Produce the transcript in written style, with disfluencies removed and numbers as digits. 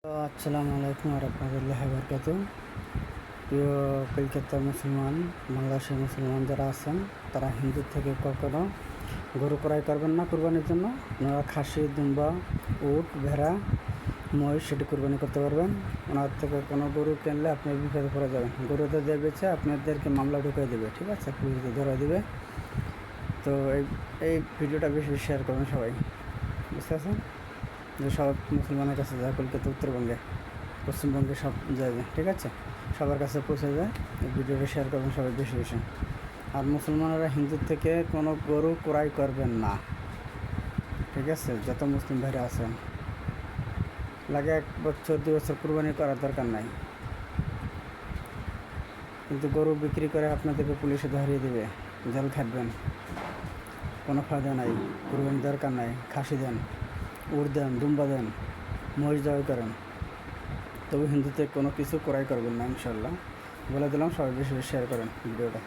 আসসালামু আলাইকুম রহমতুল্লাহি ওয়া বারাকাতুহু। প্রিয় কলকাতার মুসলমান, বাংলাদেশের মুসলমান যারা আছেন, তারা হিন্দু থেকে কখনো গরু ক্রয় করবেন না কুরবানির জন্য। আপনারা খাসি, দুম্বা, উট, ভেড়া, মহিষ সেটি কুরবানি করতে পারবেন। ওনার থেকে কোনো গরু কিনলে আপনি বিপদে পড়ে যাবেন। গরুতে দিয়ে বেচে আপনাদেরকে মামলা ঢুকিয়ে দেবে, ঠিক আছে, পুলিশে ধরে দেবে। তো এই ভিডিওটা বেশি বেশি শেয়ার করবেন সবাই, বুঝতে পারছেন? যে সব মুসলমানের কাছে যায়, কলকাতা, উত্তরবঙ্গে, পশ্চিমবঙ্গে সব জায়গায়, ঠিক আছে, সবার কাছে পৌঁছে যায়। এই ভিডিওটা শেয়ার করবেন সবাই বেশি বেশি। আর মুসলমানেরা হিন্দুর থেকে কোনো গরু ক্রয় করবেন না, ঠিক আছে? যত মুসলিম ভাইরা আছেন, লাগে 1 বছর 2 বছর কুরবানি করার দরকার নাই, কিন্তু গরু বিক্রি করে আপনাদেরকে পুলিশে ধরিয়ে দেবে, জেল খাটবেন, কোনো ফায়দা নাই। কুরবানি দরকার নাই। খাসি দেন, উট দেন, দুম্বা দেন, মহিষ জবাই করেন, তবে হিন্দুতে কোনো কিছু ক্রয় করবেন না ইনশাল্লাহ। বলে দিলাম, সবাই বেশি বেশি শেয়ার করেন ভিডিওটা।